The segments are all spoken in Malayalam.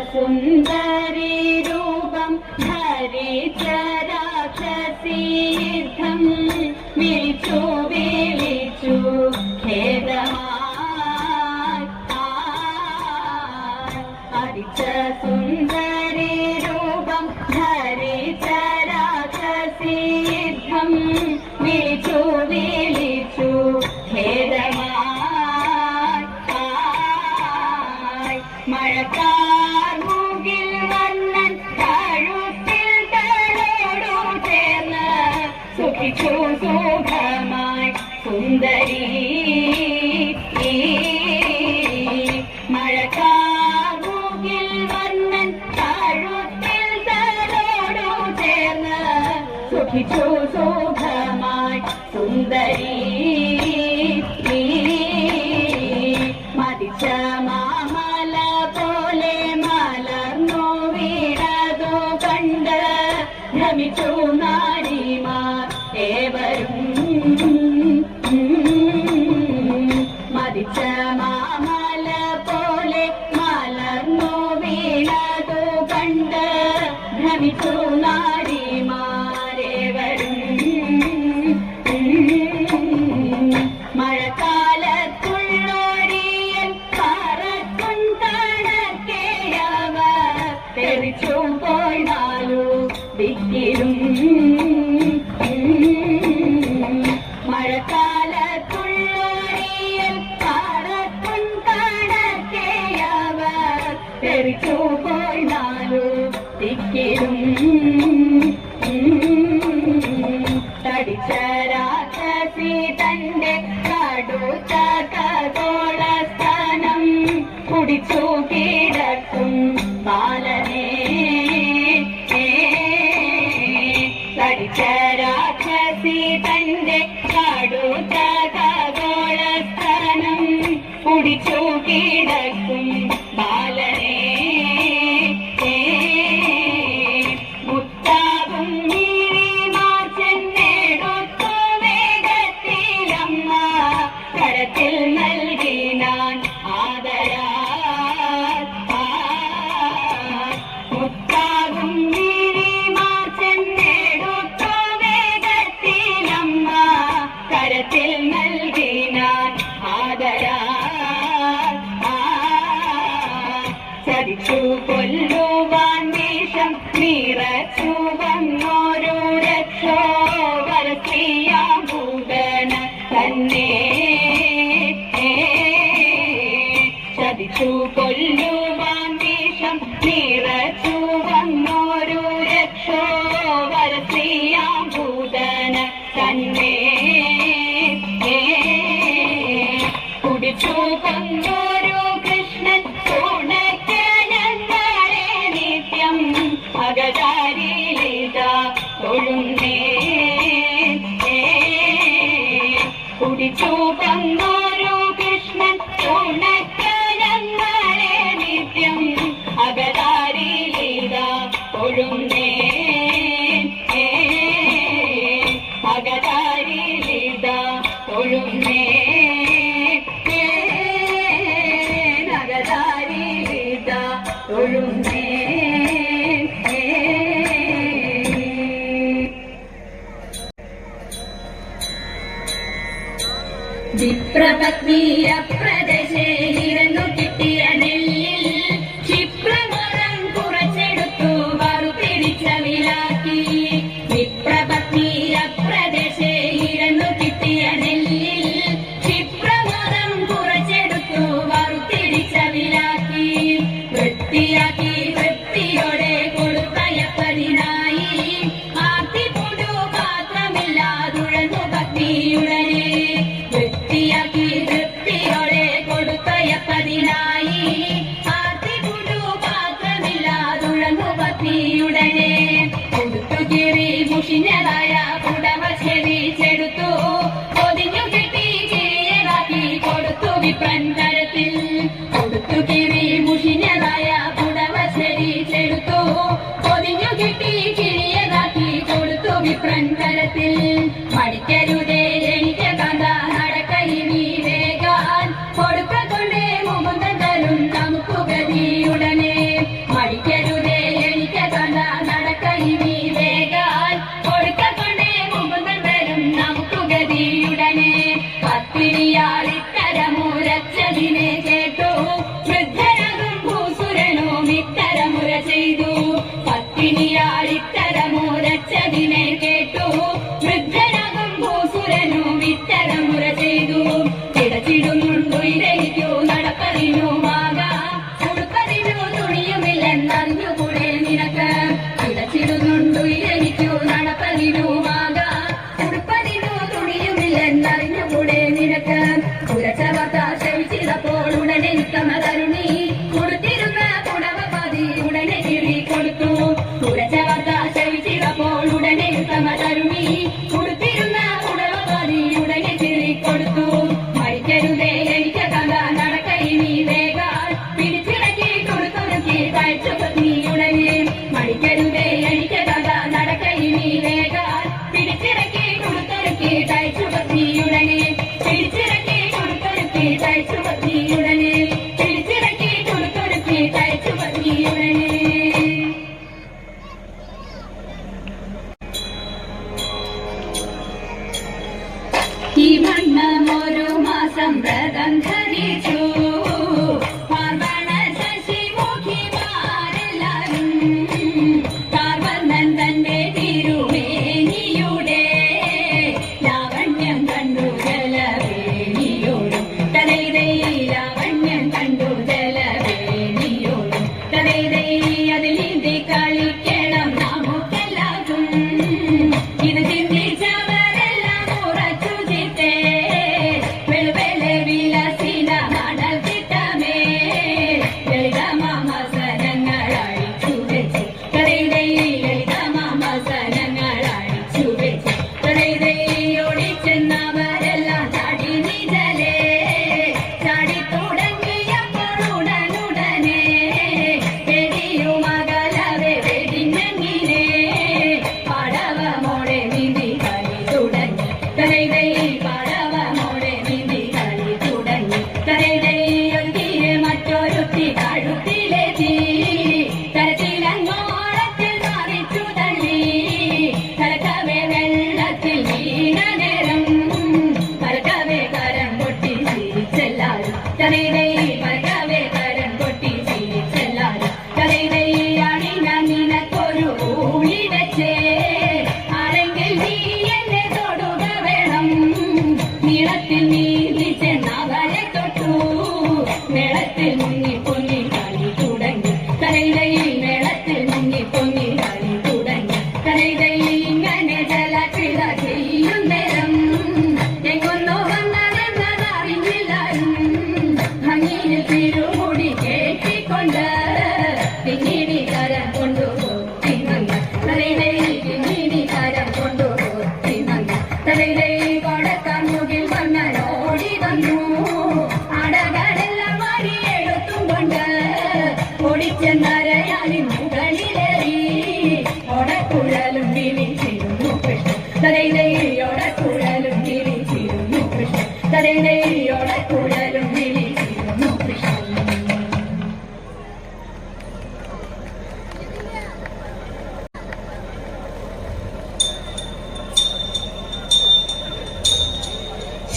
സുന്ദരി രൂപം ധരിച്ച രാക്ഷസീർത്ഥം വിളിച്ചു വിളിച്ചു ഖേദമാരിച്ച സുന്ദരി രൂപം ധരിച്ച രാക്ഷസീർത്ഥം വിളിച്ചു വിളിച്ചു ഖേദമായി മഴക്കാർ മുകിൽ വന്നൻ കഴുത്തിൽ തലോടു ചേർന്ന് സുഖിച്ചു സുഖമായി സുന്ദരി മഴക്കാർ മുകിൽ വന്നൻ കഴുത്തിൽ തലോടു ചേർന്ന് സുഖിച്ചു സുഖമായി സുന്ദരി മതിച്ച മാമല പോലെ മലർന്നു വീണതു കണ്ട് ഭ്രമിച്ചു നാരിമാർ ഏവരും മതിച്ച മാമല പോലെ മലർന്നു വീണതു കണ്ട് ഭ്രമിച്ചു നാരിമാരേവരും മഴക്കാലത്തുള്ളോരിയൽ പറക്കും കണക്കെയവർ തെറിച്ചു പോയി നാലു ദിക്കിലും മഴക്കാലത്തുള്ളോരിയൽ പറക്കും കണക്കെയവർ തെറിച്ചു പോയി നാലു ദിക്കിലും തടിച്ച രാക്ഷസി തന്റെ കടുത്ത ഖഗോളസ്ഥാനം കുടിച്ചു കീഴക്കും ബാലനെ തടിച്ച രാക്ഷസി തന്റെ കടുത്ത ഖഗോളസ്ഥാനം കുടിച്ചു കീഴക്കും ബാലനെ മുത്താകും കരത്തിൽ നൽകി ഞാൻ ആദരാ മുത്താകും ചെന്നെടുത്തു വേഗത്തിലമ്മ കരത്തിൽ നൽകി ഞാൻ ആദരാ പിടിച്ചു തന്നോരു കൃഷ്ണൻ ഉണക്കലങ്ങളെ നിത്യം അകതാരിലിത ഒഴുന്നേ അകതാരിലിത ഒഴുന്നേ അകതാരിലിത ഒഴുന്നേ വിപ്രപത്നി അപ്രദേശേ ഇരന്നു കിട്ടിയ നെല്ലിൽ ക്ഷിപ്രമരം കുറച്ചെടുത്തു വറുതിരിച്ച വിലാക്കി. വിപ്രപത്നി അപ്രദേശേ ഇരന്നു കിട്ടിയ നെല്ലിൽ ക്ഷിപ്രമരം കുറച്ചെടുത്തു വറുതിരിച്ച വിലാക്കി. വൃത്തിയാക്കി വൃത്തിയോടെ കൊടുത്തയപ്പതിനായി ആർത്തിപ്പുടു പാത്രമില്ലാതുഴന്നു പത്നിയുടനെ. വൃത്തിയാക്കി തൃപ്തിയോടെ കൊടുത്തയപ്പതിനായി ആർത്തിപ്പുടു പാത്രമില്ലാതുഴന്നു പത്നിയുടനെ. കൊടുത്തു കീറി മുഷിഞ്ഞതായ പുടവ ചെറിച്ചെടുത്തു പൊതിഞ്ഞു കെട്ടി ചിരിയതാക്കി കൊടുത്തു വിപ്രൻ കരത്തിൽ. കൊടുത്തു കീറി മുഷിഞ്ഞതായ പുടവ ചെറിച്ചെടുത്തു പൊതിഞ്ഞു കെട്ടി ചിരിയതാക്കി കൊടുത്തു വിപ്രൻ കരത്തിൽ. മടിക്കരുതേ എനിക്ക് കഥ നടക്കയിനി വേഗാൻ കൊടുക്കൊണ്ടേ മുകുന്ദൻ തരും നമുക്ക് ഗതിയുടനെ. മടിക്കരുതേ എനിക്ക് കഥ നടക്കയിനി വേഗാൻ കൊടുക്കൊണ്ടേ മുകുന്ദൻ തരും നമുക്ക് ഗതിയുടനെ. പത്നിയാൾ ഇത്തരമുരച്ചതിനെ കേട്ടു വൃദ്ധരകും ഭൂസുരനും ഇത്തരമുര ചെയ്തു. പത്നിയാൾ ഇത്തരമുരച്ചതിനെ കേട്ടു വൃദ്ധരകും ഭൂസുരനും ഇത്തരമുര ചെയ്തു. കിടച്ചിടുന്നുണ്ടു ഇരയ്ക്കു നടപ്പതിനുമാകാം ഉടുപ്പതിനു തുണിയുമില്ലെന്നറിഞ്ഞുകൂടെ നിനക്ക്. കിടച്ചിടുന്നുണ്ടു ഇരയ്ക്കു നടപ്പതിനുമാകാം ഉടുപ്പതിനു തുണിയുമില്ലെന്നറിഞ്ഞുകൂടെ നിനക്ക്. ഉരച്ചവർത്ത ശവിച്ചിടപ്പോൾ ഉടനെ നിൽക്കുന്ന തരുണി കൊടുത്തിരുന്ന പുടവ പതി ഉടനെ കിളി കൊടുത്തു. ഉരച്ചവർത്ത ശവിച്ചിടപ്പോൾ ഉടനെ നിൽക്കുന്ന തരുണി കൊടുത്തിരുന്ന പുടവ പതി ഉടനെ കിളി കൊടുത്തു. മരിക്കരുതേ എനിക്ക് കഥ നടക്കയിനി വേഗാൻ പിടിച്ചിടക്കി കൊടുത്തൊരുക്കി തയ്ച്ചു പത്നിയുടനെ. മരിക്കരുതേ എനിക്ക് കഥ നടക്കയിനി വേഗാൻ പിടിച്ചിടക്കി കൊടുത്തൊരുക്കി തയ്ച്ചു പത്നിയുടനെ. പിടിച്ചിടക്കി കൊടുത്തൊരുക്കി തയ്ച്ചു പത്നിയുടനെ. പിടിച്ചിടക്കി കൊടുത്തൊരുക്കി തയ്ച്ചു പത്നിയുടനെ. ഈ വണ്ണമൊരു മാസം വ്രതം ധരിച്ചു പാർവണ ശശിമുഖിമാരെല്ലാരും. കാർവർണ്ണൻ തന്റെ തിരുമേനിയുടെ ലാവണ്യം കണ്ടു ജലവേണിയോടും തലൈതൈ ലാവണ്യം കണ്ടു ജലവേണിയോടും തലൈതൈ അതിൽ നീന്തി കളിക്കണം നമുക്കെല്ലാവർക്കും. ഇത് ചിന്തിച്ചവരെല്ലാം ഉറച്ചു ചിത്തേ വെളുവെലെ വിലസിന മണൽ ചിട്ടമേ ലളിതമാമസനങ്ങൾ അഴിച്ചു വെച്ച് തലൈതൈ ലളിതമാമസനങ്ങൾ അഴിച്ചു വെച്ച് തലൈതൈ ഓടിച്ചെന്നവരെല്ലാം ചാടി നിജലേ ചാടി തുടങ്ങിയപ്പോൾ ഉടനുടനെ വെടിയുമകലവെ വെടിഞ്ഞങ്ങിനെ പടവമോടെ നീന്തി കളി തുടങ്ങി തലൈതൈ പടവമോടെ നീന്തി കളി തുടങ്ങി തലൈതൈ ഒരുത്തിയെ മറ്റൊരുത്തി കഴുത്തിലെത്തി തരത്തിലങ്ങോളത്തിൽ മറിച്ചു തള്ളി കലക്കവെ വെള്ളത്തിൽ വീണ നേരം പരക്കവെ കരം കൊട്ടി ചിരിച്ചെല്ലാരും തലൈതൈ പരക്കവെ കരം കൊട്ടി ചിരിച്ചെല്ലാരും തലൈതൈ അണിന നിനക്കൊരു ഊഴി വെച്ചേ ആരെങ്കിൽ നീ എന്നെ തൊടുക വേണം. നീളത്തിൽ നീന്തി ചെന്നവരെ തൊട്ടു മേളത്തിൽ മുങ്ങി പൊങ്ങി കളി തുടങ്ങി തലൈതൈ മേളത്തിൽ മുങ്ങി പൊങ്ങി കളി തുടങ്ങി തലൈതൈ ഇങ്ങനെ ജലക്രീഡ ചെയ്യും നേരം എങ്ങൊന്നു വന്നതെന്നതറിഞ്ഞില്ലാരും. ഭംഗിയിൽ തിരുമുടി കേട്ടിക്കൊണ്ട് പിന്നീട് കരം കൊണ്ടുപോയി തലൈതൈ പിന്നീട് കരം കൊണ്ടുപോയി തലൈതൈ കൊടക്കാൻ മുകിൽ വന്നോ വാനിൻ മുകളിലേറി ഓടക്കുഴലും വിളിച്ചിരുന്നു കൃഷ്ണൻ ഓടക്കുഴലും വിളിച്ചിരുന്നു കൃഷ്ണൻ ഓടക്കുഴലും വിളിച്ചിരുന്നു കൃഷ്ണൻ.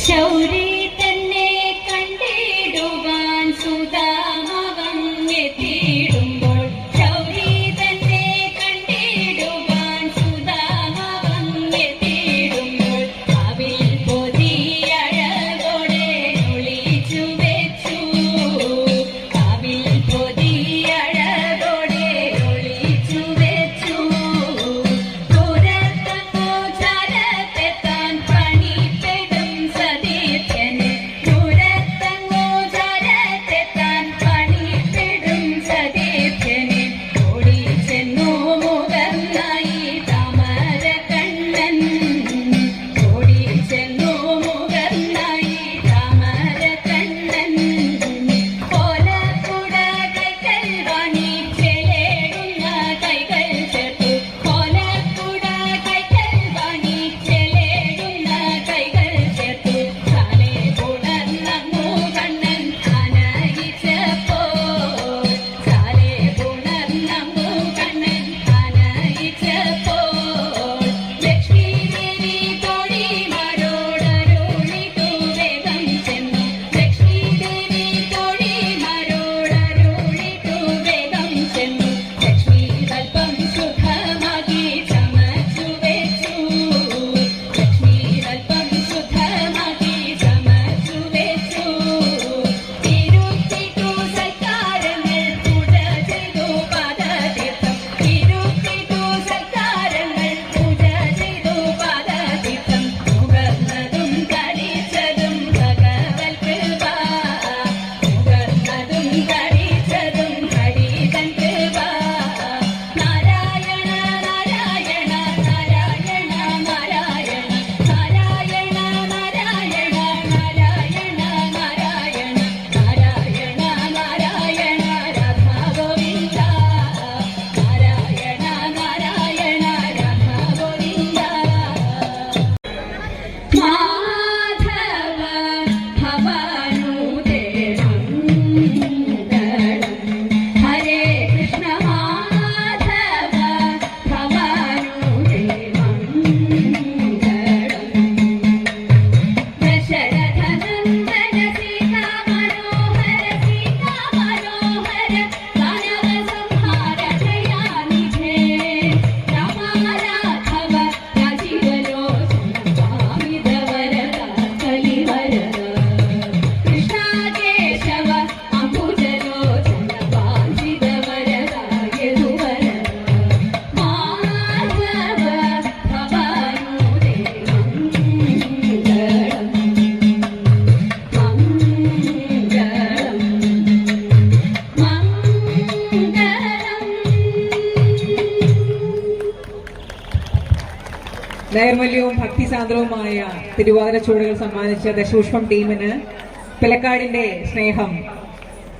ശൗരി തന്നെ കണ്ടിടുവാൻ സുധാമവങ്ങെത്തിയിടുമ്പോൾ ശൗരി തന്നെ കണ്ടിടുവാൻ സുധാമവങ്ങെത്തിയിടുമ്പോൾ അവിൽ പൊതിയഴകോടെ ഒളിച്ചു വെച്ചു അവിൽ പൊതിയഴകോടെ ഒളിച്ചു വെച്ചു പുറത്തങ്ങോ ചരത്തെത്താൻ പണിപ്പെടും സതീർത്ഥ്യന് പുറത്തങ്ങോ ചരത്തെത്താൻ പണിപ്പെടും സതീർത്ഥ്യന് ഓടിച്ചെന്നു മുഖർന്നായി താമരക്കണ്ണൻ ഓടിച്ചെന്നു മുഖർന്നായി താമരക്കണ്ണൻ കോലക്കുട കൈകൾ വാങ്ങി ചെലേടുന്ന കൈകൾ ചേർത്തു കോലക്കുട കൈകൾ വാങ്ങി ചെലേടുന്ന കൈകൾ ചേർത്തു കാലേ പുണർന്നു കണ്ണൻ ആനയിച്ചപ്പോൾ കാലേ പുണർന്നു കണ്ണൻ ആനയിച്ചപ്പോൾ ലക്ഷ്മി ദേവി തോഴിമാരോടരുളിട്ടു വേഗം ചെന്നു ലക്ഷ്മി ദേവി തോഴിമാരോടരുളിട്ടു വേഗം ചെന്നു ലക്ഷ്മി അല്പം സുഖമാക്കി ചമച്ചു വെച്ചു ലക്ഷ്മി അല്പം സുഖമാക്കി ചമച്ചു വെച്ചു ഇരുത്തിട്ടു സൽക്കാരങ്ങൾ പൂജ ചെയ്തു പാദതീർത്ഥം ഇരുത്തിട്ടു സൽക്കാരങ്ങൾ പൂജ ചെയ്തു പാദതീർത്ഥം മുകർന്നതും കളിച്ചതും ഭഗവൽ കൃപ മുകർന്നതും കളിച്ചതും ഹരിതൻ കൃപ നാരായണ നാരായണ നാരായണ നാരായണ നാരായണ നാരായണ നാരായണ നാരായണ നാരായണ നാരായണ രാധാ ഗോവിന്ദ നാരായണ നാരായണ രാധാ ഗോവിന്ദ മാധവ ഭവാനുദേവം ഹരേ കൃഷ്ണ മാധവ ഭവാനുദേവം ദശരഥനന്ദന സീതാ മനോഹര ദാനവ സംഹാര ദയാനിധേ രാമ രാഘവ രാജീവലോചന സ്വാമിത വരദ കലിവരദ കൃഷ്ണ കേശവ അംബുജലോചന വാഞ്ചിത വരദ യദുവരദ മാധവ ഭവാനുദേവം നൈർമല്യവും ഭക്തിസാന്ദ്രവുമായ തിരുവാതിര ചൂടുകൾ സമ്മാനിച്ച ദശപുഷ്പം ടീമിന് പിലക്കാടിന്റെ സ്നേഹം